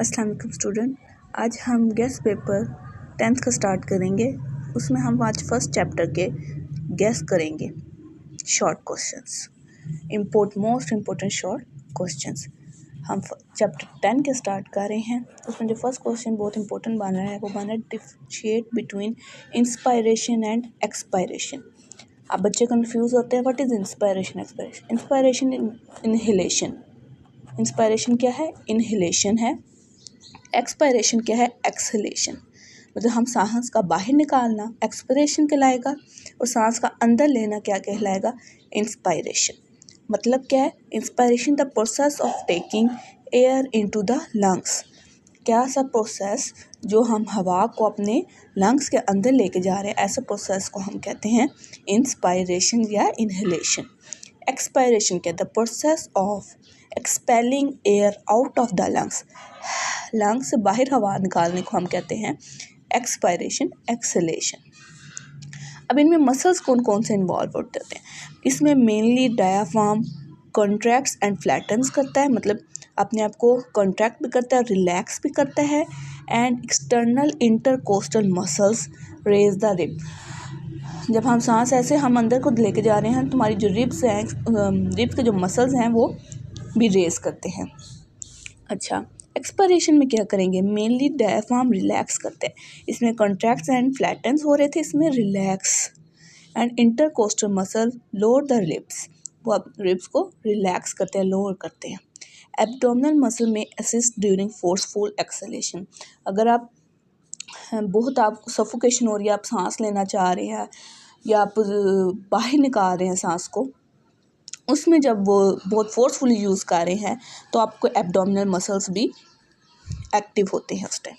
अस्सलाम वालेकुम स्टूडेंट, आज हम गेस पेपर 10th का स्टार्ट करेंगे। उसमें हम आज फर्स्ट चैप्टर के गेस करेंगे short questions, most important short questions. हम चैप्टर 10 के स्टार्ट कर रहे हैं। उसमें जो फर्स्ट क्वेश्चन बहुत इंपॉर्टेंट बन रहा है वो बन रहा है differentiate between inspiration and expiration. अब बच्चे कंफ्यूज होते हैं, what is inspiration expiration. Inspiration inhalation, inspiration क्या है? इनहेलेशन है। एक्सपायरेशन क्या है? एक्सहेलेशन। मतलब हम सांस का बाहर निकालना एक्सपायरेशन कहलाएगा और सांस का अंदर लेना क्या कहलाएगा? इंस्पायरेशन। मतलब क्या है? Inspiration the process of taking air into the lungs. क्या सा प्रोसेस जो हम हवा को अपने लंग्स के अंदर लेके जा रहे हैं, ऐसा प्रोसेस को हम कहते हैं इंस्पायरेशन या इनहेलेशन। एक्सपायरेशन क्या? The process of expelling air out of the lungs. Lungs से बाहर हवा निकालने को हम कहते हैं एक्सपायरेशन, एक्सहेलेशन। अब इनमें मसल्स कौन कौन से इन्वॉल्व होते हैं? इसमें मेनली डायाफ्राम कॉन्ट्रैक्ट्स एंड फ्लैटन्स करता है, मतलब अपने आप को कॉन्ट्रैक्ट भी करता है, रिलैक्स भी करता है। And external intercostal muscles raise the rib. जब हम सांस ऐसे हम अंदर को लेके जा रहे हैं, तुम्हारी जो रिब्स हैं, रिब्स के जो मसल्स हैं वो भी रेज करते हैं। अच्छा, एक्सपायरेशन में क्या करेंगे? मेनली डायफ्राम रिलैक्स करते हैं। इसमें कॉन्ट्रैक्ट्स एंड फ्लैटन्स हो रहे थे, इसमें relax. And intercostal muscle lower the ribs, वो अब रिब्स को रिलैक्स करते हैं, लोअर करते हैं। एब्डोमिनल मसल में असिस्ट ड्यूरिंग फोर्सफुल एक्सहेलेशन। अगर आप बहुत आपको सफोकेशन हो रही है, आप सांस लेना चाह रहे हैं या आप बाहर निकाल रहे हैं सांस को, उसमें जब वो बहुत फोर्सफुली यूज़ कर रहे हैं तो आपको एब्डोमिनल मसल्स भी एक्टिव होते हैं उस टाइम।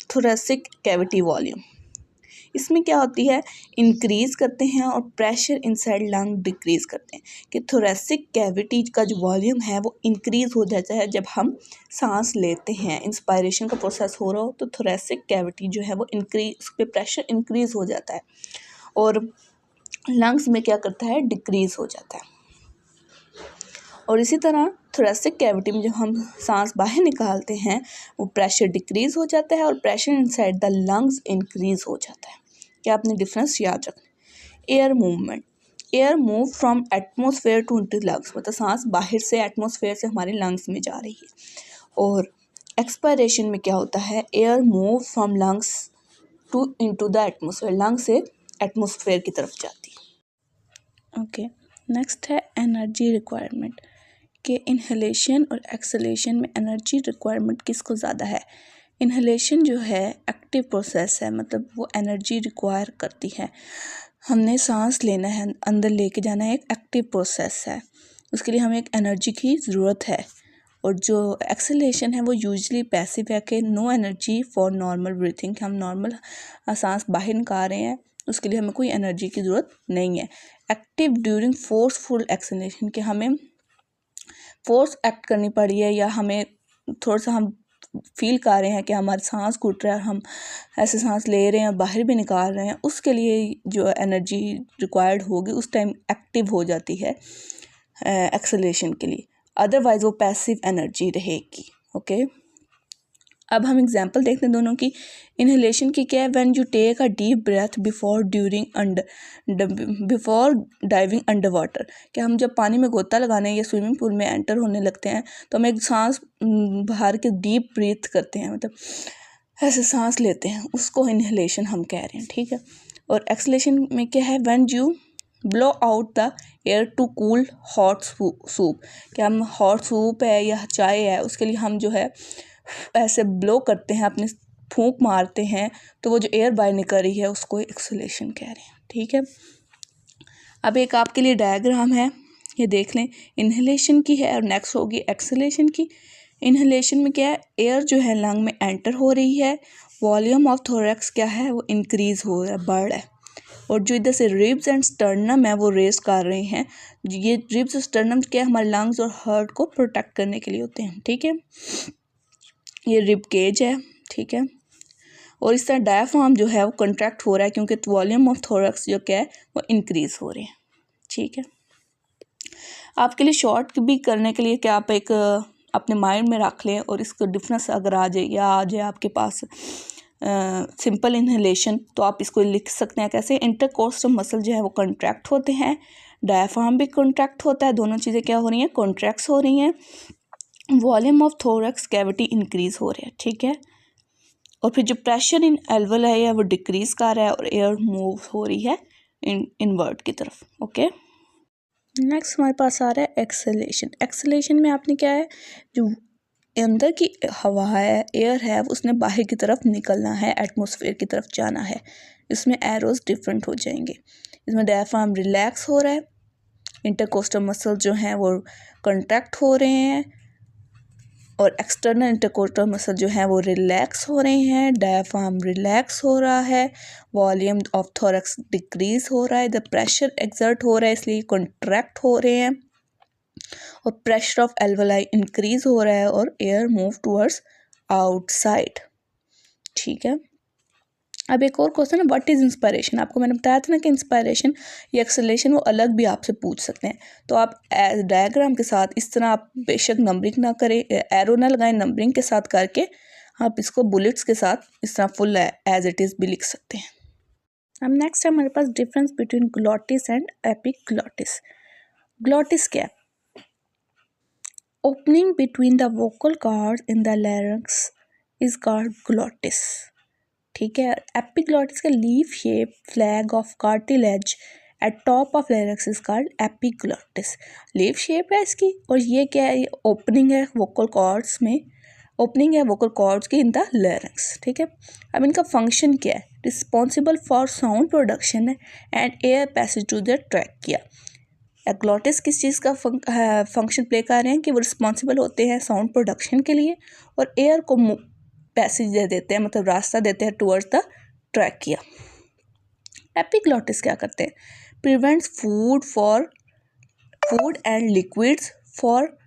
थोरेसिक कैविटी वॉल्यूम, इसमें क्या होती है? इंक्रीज़ करते हैं और प्रेशर इनसाइड लंग डिक्रीज़ करते हैं। कि थोरेसिक कैविटी का जो वॉल्यूम है वो इंक्रीज़ हो जाता है जब हम सांस लेते हैं। इंस्पायरेशन का प्रोसेस हो रहा हो तो थोरेसिक कैविटी जो है वो इंक्रीज, उस पर प्रेशर इंक्रीज़ हो जाता है और लंग्स में क्या करता है? डिक्रीज़ हो जाता है। और इसी तरह थोरेसिक कैविटी में जब हम सांस बाहर निकालते हैं वो प्रेशर डिक्रीज़ हो जाता है और pressure inside the lungs increase हो जाता है। क्या आपने डिफरेंस याद रखना? Air movement, air move from atmosphere to into lungs, मतलब सांस बाहर से एटमोसफेयर से हमारे लंग्स में जा रही है। और एक्सपायरेशन में क्या होता है? Air move from lungs to into the atmosphere, lungs से एटमोसफेयर की तरफ जाती है। ओके, नेक्स्ट है एनर्जी रिक्वायरमेंट। कि इनहेलेशन और एक्सहेलेशन में एनर्जी रिक्वायरमेंट किसको ज़्यादा है? इनहेलेशन जो है एक्टिव प्रोसेस है, मतलब वो एनर्जी रिक्वायर करती है। हमने सांस लेना है, अंदर लेके जाना है, एक एक्टिव प्रोसेस है, उसके लिए हमें एक एनर्जी की ज़रूरत है। और जो एक्सहेलेशन है वो यूजुअली पैसिव है कि no energy for normal breathing, हम नॉर्मल सांस बाहर निकाल रहे हैं, उसके लिए हमें कोई एनर्जी की ज़रूरत नहीं है। एक्टिव ड्यूरिंग फोर्सफुल एक्सहेलेशन, कि हमें फोर्स एक्ट करनी पड़ी है या हमें थोड़ा सा हम फील कर रहे हैं कि हमारी सांस घुट रहा है, हम ऐसे सांस ले रहे हैं बाहर भी निकाल रहे हैं, उसके लिए जो एनर्जी रिक्वायर्ड होगी उस टाइम एक्टिव हो जाती है एक्सहेलेशन के लिए। अदरवाइज वो पैसिव एनर्जी रहेगी। ओके, अब हम एग्जांपल देखते हैं दोनों की। इनहेलेशन की क्या है? When you take a deep breath before diving under water. कि हम जब पानी में गोता लगाने या स्विमिंग पूल में एंटर होने लगते हैं तो हम एक सांस बाहर के डीप ब्रीथ करते हैं, मतलब ऐसे सांस लेते हैं, उसको इनहेलेशन हम कह रहे हैं। ठीक है। और एक्सहेलेशन में क्या है? When you blow out the air to cool hot soup. कि हम हॉट सूप है या चाय है, उसके लिए हम जो है ऐसे ब्लो करते हैं, अपने फूंक मारते हैं, तो वो जो एयर बाहर निकल रही है उसको एक्सहेलेशन कह रहे हैं। ठीक है। अब एक आपके लिए डायग्राम है, ये देख लें। इनहेलेशन की है और नेक्स्ट होगी एक्सहेलेशन की। इनहेलेशन में क्या है? एयर जो है लंग में एंटर हो रही है, वॉल्यूम ऑफ थोरैक्स क्या है? वो इंक्रीज़ हो रहा है, बढ़ है। और जो इधर से रिब्स एंड स्टर्नम है वो रेस कर रहे हैं। ये रिब्स और स्टर्नम क्या है? हमारे लंग्स और हार्ट को प्रोटेक्ट करने के लिए होते हैं। ठीक है। ये रिब केज है। ठीक है। और इस तरह डायफ्राम जो है वो कंट्रैक्ट हो रहा है क्योंकि वॉल्यूम ऑफ थोरैक्स जो क्या है वो इंक्रीज़ हो रहे हैं। ठीक है। आपके लिए शॉर्ट भी करने के लिए क्या आप एक अपने माइंड में रख लें और इसको डिफरेंस अगर आ जाए आपके पास सिंपल इनहेलेशन, तो आप इसको लिख सकते हैं कैसे। इंटरकोस्टल मसल जो है वो कॉन्ट्रैक्ट होते हैं, डायफ्राम भी कॉन्ट्रैक्ट होता है, दोनों चीज़ें क्या हो रही हैं, कॉन्ट्रैक्ट्स हो रही हैं। Volume of thorax cavity increase हो रहा है, ठीक है। और फिर जो प्रेशर इन एल्वेलाई है वो डिक्रीज कर रहा है और एयर मूव हो रही है इनवर्ट की तरफ, ओके। नेक्स्ट हमारे पास आ रहा है एक्सेलेशन। एक्सेलेशन में आपने क्या है, जो अंदर की हवा है, एयर है, उसने बाहर की तरफ निकलना है, एटमॉस्फेयर की तरफ जाना है। इसमें एरोज डिफरेंट हो जाएंगे। इसमें डायफ्राम रिलैक्स हो रहा है, इंटरकोस्टल मसल जो हैं वो कंट्रैक्ट हो रहे हैं और एक्सटर्नल इंटरकोस्टल मसल जो हैं वो रिलैक्स हो रहे हैं, डायफ्राम रिलैक्स हो रहा है, वॉल्यूम ऑफ थोरैक्स डिक्रीज हो रहा है, द प्रेशर एक्सर्ट हो रहा है इसलिए कंट्रैक्ट हो रहे हैं, और प्रेशर ऑफ एल्वेलाई इंक्रीज हो रहा है और एयर मूव टूवर्ड्स आउटसाइड, ठीक है। अब एक और क्वेश्चन है, व्हाट इज इंस्पायरेशन। आपको मैंने बताया था ना कि इंस्पायरेशन या एक्सेलेरेशन वो अलग भी आपसे पूछ सकते हैं। तो आप डायग्राम के साथ इस तरह, आप बेशक नंबरिंग ना करें, एरो ना लगाएं, नंबरिंग के साथ करके आप इसको बुलेट्स के साथ इस तरह फुल एज इट इज़ भी लिख सकते हैं। अब नेक्स्ट है हमारे पास difference between glottis and epiglottis. Glottis क्या है, opening between the vocal cords in the larynx is called glottis, ठीक है। एपिग्लॉटिस का leaf shape flag of cartilage at top of larynx is called epiglottis. Leaf shape है इसकी, और ये क्या है, ओपनिंग है वोकल कॉर्ड्स में, ओपनिंग है वोकल कॉर्ड्स की इन द लैरिंक्स, ठीक है। अब इनका फंक्शन क्या है, responsible for sound production and air passage to the trachea. Glottis किस चीज़ का फंक्शन प्ले कर रहे हैं कि वो रिस्पॉन्सिबल होते हैं साउंड प्रोडक्शन के लिए और एयर को पैसेज दे देते हैं, मतलब रास्ता देते हैं टुवर्ड्स द ट्रैकिया। एपिग्लॉटिस क्या करते हैं, prevents food and liquids for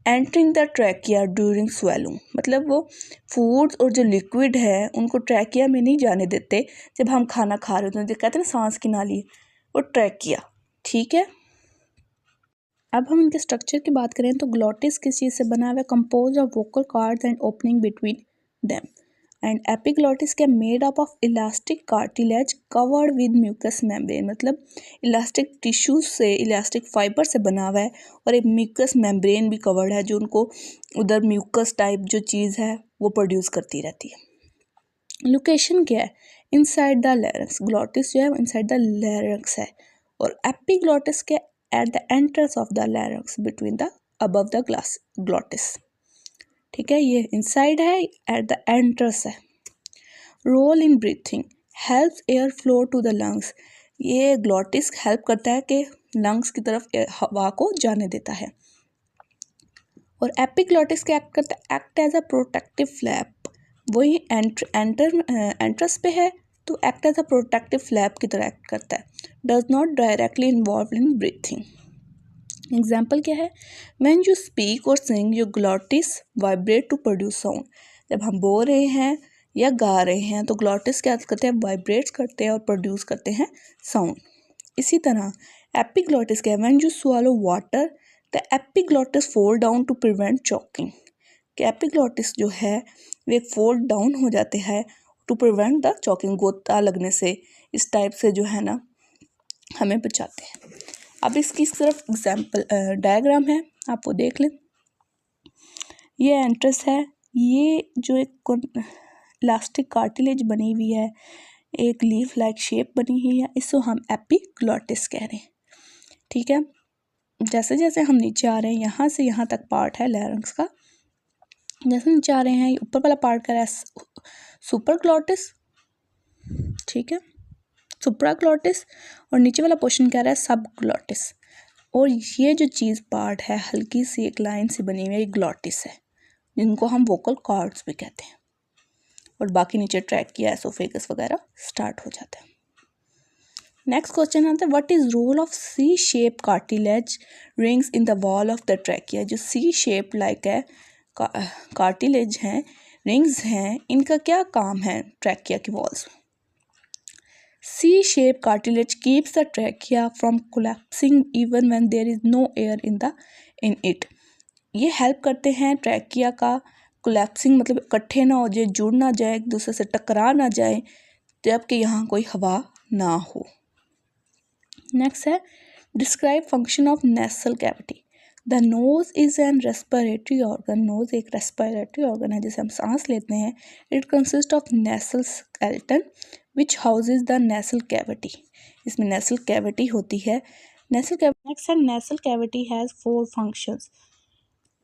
entering the trachea during swelling, मतलब वो फूड्स और जो लिक्विड है उनको ट्रैकिया में नहीं जाने देते जब हम खाना खा रहे होते हैं, जो कहते हैं ना सांस की नाली, वो ट्रैकिया, ठीक है। अब हम इनके स्ट्रक्चर की बात करें तो ग्लॉटिस किस चीज़ से बना हुआ है, compose of vocal cords and opening between them, and epiglottis के made up of elastic cartilage covered with mucus membrane, मतलब इलास्टिक टिश्यूज से, इलास्टिक फाइबर से बना हुआ है और एक म्यूकस मेम्ब्रेन भी कवर्ड है जो उनको उधर म्यूकस टाइप जो चीज़ है वो प्रोड्यूस करती रहती है। लोकेशन क्या है, इनसाइड द लैरिंक्स, ग्लॉटिस जो है इनसाइड द लैरिंक्स है, और एपिग्लॉटिस के at the entrance of the larynx between the above the glottis, ठीक है। ये inside है, at the entrance है। Role in breathing helps air flow to the lungs, ये glottis help करता है कि lungs की तरफ हवा को जाने देता है। और एपिग्लॉटिस क्या एक्ट करता है, act as a protective flap, वही एंट्रस पे है तो act as a protective flap की तरह एक्ट करता है, does not directly involve in breathing. Example क्या है, व्हेन यू स्पीक और sing your glottis vibrate to produce sound, जब हम बोल रहे हैं या गा रहे हैं तो ग्लॉटिस क्या करते हैं, वाइब्रेट्स करते हैं और प्रोड्यूस करते हैं साउंड। इसी तरह एपिग्लॉटिस क्या है, when you swallow water the epiglottis fold down to prevent choking, कि एपिग्लॉटिस जो है वे फोल्ड डाउन हो जाते हैं टू प्रिवेंट द चॉकिंग, गोता लगने से, इस टाइप से जो है ना हमें बचाते हैं। अब इसकी सिर्फ एग्जाम्पल डायग्राम है, आप वो देख लें। ये एंट्रस है, ये जो एक इलास्टिक कार्टिलेज बनी हुई है, एक लीफ लाइक शेप बनी हुई है, इसको हम एपिग्लॉटिस कह रहे हैं, ठीक है। जैसे जैसे हम नीचे आ रहे हैं, यहाँ से यहाँ तक पार्ट है लैरिंक्स का, जैसे नीचे आ रहे हैं ऊपर वाला पार्ट का है सुपरग्लॉटिस, ठीक है, सुप्राग्लॉटिस, और नीचे वाला पोर्शन कह रहा है सबग्लॉटिस, और ये जो चीज़ पार्ट है हल्की सी एक लाइन से बनी हुई है, ये ग्लॉटिस है, जिनको हम वोकल कॉर्ड्स भी कहते हैं, और बाकी नीचे ट्रैकिया, एसोफेगस वगैरह स्टार्ट हो जाता है। नेक्स्ट क्वेश्चन आता है, what is role of C shape cartilage rings in the wall of the trachea. जो सी शेप लाइक है कार्टिलेज हैं, रिंग्स हैं, इनका क्या काम है ट्रैकिया की वॉल्स में। C-shaped cartilage keeps the trachea from collapsing even when there is no air in it. ये हेल्प करते हैं ट्रैकिया का कोलैप्सिंग, मतलब इकट्ठे ना हो जाए, जुड़ ना जाए, एक दूसरे से टकरा ना जाए, जबकि यहाँ कोई हवा ना हो। नेक्स्ट है describe function of nasal cavity. The nose is an respiratory organ. Nose एक रेस्पिरेटरी ऑर्गन है जिसे हम सांस लेते हैं। It consist of nasal skeleton which houses the nasal cavity. इसमें नेसल कैविटी होती है। नेसल कैविटी नेक्स्ट है nasal cavity has 4 functions.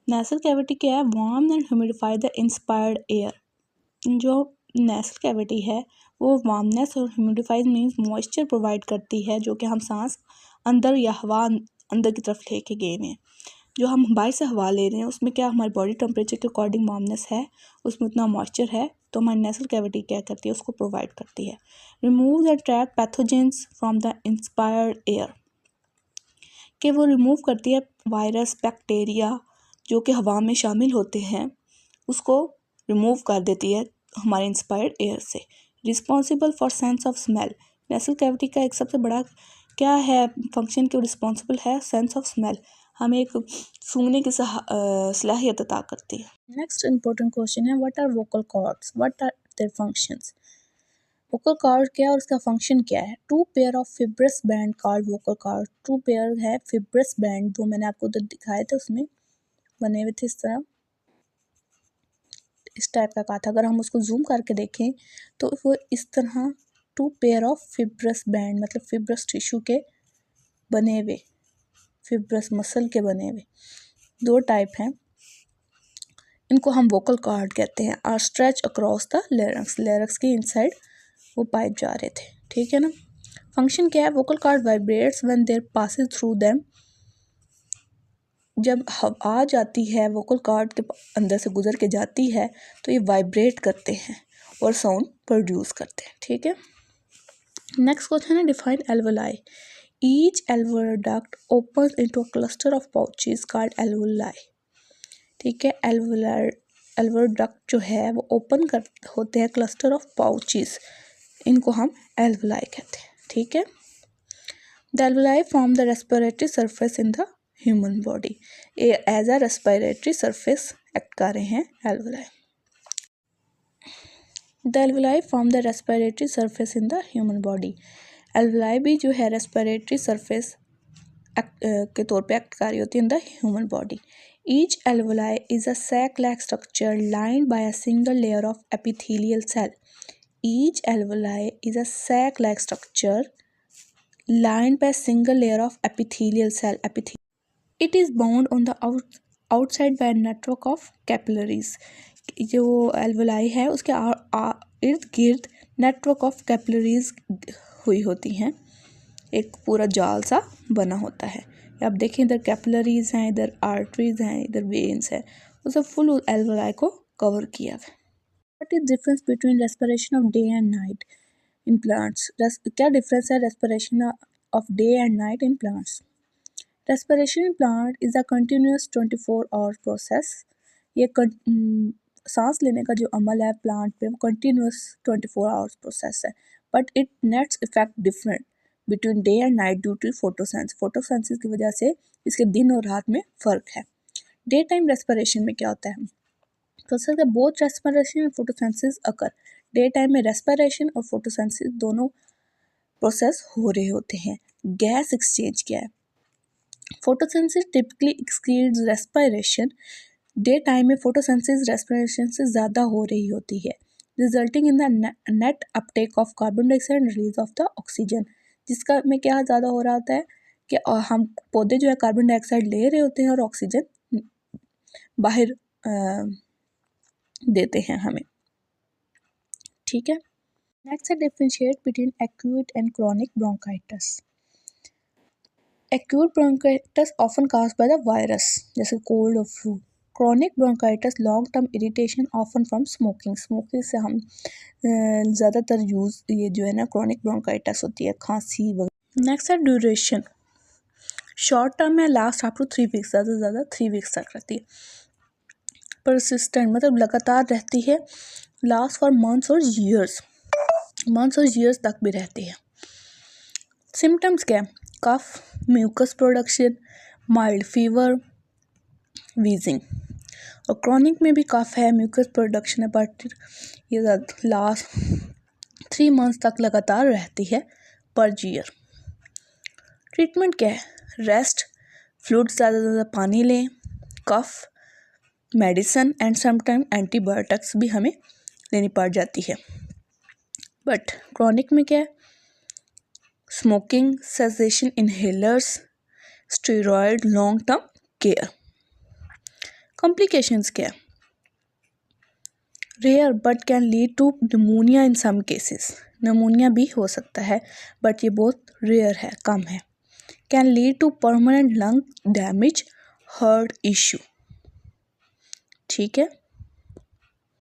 Nasal cavity क्या है? Warm and humidify the inspired air. जो नेसल कैविटी है वो वार्मनेस और ह्यूमिडिफाइड मीन्स मॉइस्चर प्रोवाइड करती है, जो कि हम सांस अंदर या हवा अंदर की तरफ लेके गए हैं। जो हम बाहर से हवा ले रहे हैं उसमें क्या हमारे बॉडी टेम्परेचर के अकॉर्डिंग वार्मनेस है, उसमें उतना मॉइस्चर है, तो हमारी नेसल कैविटी क्या करती है? उसको प्रोवाइड करती है। Remove and trap pathogens from the inspired air, कि वो रिमूव करती है वायरस बैक्टीरिया जो कि हवा में शामिल होते हैं, उसको रिमूव कर देती है हमारे इंस्पायर्ड एयर से। Responsible for sense of smell. Nasal cavity का एक सबसे बड़ा क्या है फंक्शन के रिस्पॉन्सिबल है? सेंस ऑफ स्मेल, हमें एक सूंघने की सलाहियत अता करती है। नेक्स्ट इंपॉर्टेंट क्वेश्चन है what are vocal cords, what are their functions. Vocal cord क्या है और उसका फंक्शन क्या है? 2 pair of fibrous band cord vocal cord. 2 pair है फिब्रस बैंड, जो मैंने आपको उधर दिखाए थे उसमें बने हुए थे इस टाइप का कहा था। अगर हम उसको जूम करके देखें तो वो इस तरह 2 पेयर ऑफ फिब्रस बैंड, मतलब फिब्रस टिश्यू के बने हुए, फिब्रस मसल के बने हुए 2 टाइप हैं, इनको हम वोकल कॉर्ड कहते हैं। आर स्ट्रेच अक्रॉस द लेरिक्स, लेरिक्स के इनसाइड वो पाइप जा रहे थे, ठीक है ना। फंक्शन क्या है? Vocal cord vibrates when there passes through them. जब हवा जाती है वोकल कॉर्ड के अंदर से गुजर के जाती है तो ये वाइब्रेट करते हैं और साउंड प्रोड्यूस करते हैं, ठीक है। नेक्स्ट क्वेश्चन है define alveoli. Each alveoduct open into a cluster of pouches called alveoli, ठीक है। एल्वोडक्ट जो है वो ओपन कर होते हैं क्लस्टर ऑफ पाउचेस, इनको हम एल्वोलाई कहते हैं, ठीक है। The alveoli form the respiratory surface in the human body. As a respiratory surface act कर रहे हैं alveoli. The alveoli form the respiratory surface in the human body. Alveoli भी जो है रेस्पिरेटरी सरफेस के तौर पे एक्ट कर रही होती है in the human body. Each alveoli is a sac like structure lined by a single layer of epithelial cell. Each alveoli is a sac like structure lined by a single layer of epithelial cell. It is bound on the outside by a network of capillaries. जो alveoli है उसके इर्द गिर्द network of capillaries हुई होती हैं, एक पूरा जाल सा बना होता है। आप देखें इधर कैपिलरीज हैं, इधर आर्टरीज हैं, इधर वेन्स हैं, वो सब फुल एल्वोलाई को कवर किया है। What is difference between respiration of day and night in plants? क्या डिफरेंस है respiration of day and night in plants? Respiration in plant is a continuous 24 hour process. ये सांस लेने का जो अमल है प्लांट पे वो कंटिन्यूस 24 आवर्स प्रोसेस है, but it nets effect different between day and night due to photosynthesis. Photosynthesis की वजह से इसके दिन और रात में फ़र्क है। डे टाइम रेस्पिरेशन में क्या होता है? प्रोसेस का बोथ रेस्पिरेशन और फोटोसेंसिस अकर। डे टाइम में रेस्पिरेशन और फोटोसेंसिस दोनों प्रोसेस हो रहे होते हैं। गैस एक्सचेंज क्या है? Photosynthesis typically exceeds respiration. Day time में फोटोसेंसिस रेस्पिरेशन से ज़्यादा हो रही होती है, resulting in the net Uptake of carbon dioxide and release of the oxygen. जिसका में क्या ज़्यादा हो रहा होता है कि हम पौधे जो है कार्बन डाइऑक्साइड ले रहे होते हैं और ऑक्सीजन बाहर देते हैं हमें, ठीक है। नेक्स्ट है differentiate between acute and chronic bronchitis. Acute bronchitis often caused by the virus जैसे कोल्ड और flu. Chronic bronchitis long term irritation often from smoking. Smoking से हम ज़्यादातर यूज़ ये जो है ना क्रॉनिक ब्रोंकाइटिस होती है, खांसी वगैरह। नेक्स्ट है ड्यूरेशन। शॉर्ट टर्म में लास्ट अप टू 3 वीक्स, ज़्यादा से ज़्यादा 3 वीक्स तक रहती है। परसिस्टेंट मतलब लगातार रहती है, लास्ट फॉर मंथ्स और ईयर्स, मंथ्स और ईयर्स तक भी रहती है। सिम्टम्स क्या है? Cough, mucus production, mild fever, wheezing. और क्रॉनिक में भी कफ है, म्यूकस प्रोडक्शन है, बट ये लास्ट 3 मंथ्स तक लगातार रहती है पर ईयर। ट्रीटमेंट क्या है? रेस्ट, फ्लूइड्स ज़्यादा पानी लें, कफ मेडिसिन एंड समटाइम एंटीबायोटिक्स भी हमें लेनी पड़ जाती है। बट क्रॉनिक में क्या है? Smoking, cessation inhalers, steroid, long term care. Complications क्या है? Rare but can lead to pneumonia in some cases. Pneumonia भी हो सकता है बट ये बहुत रेयर है, कम है। Can lead to permanent lung damage, heart issue. ठीक है।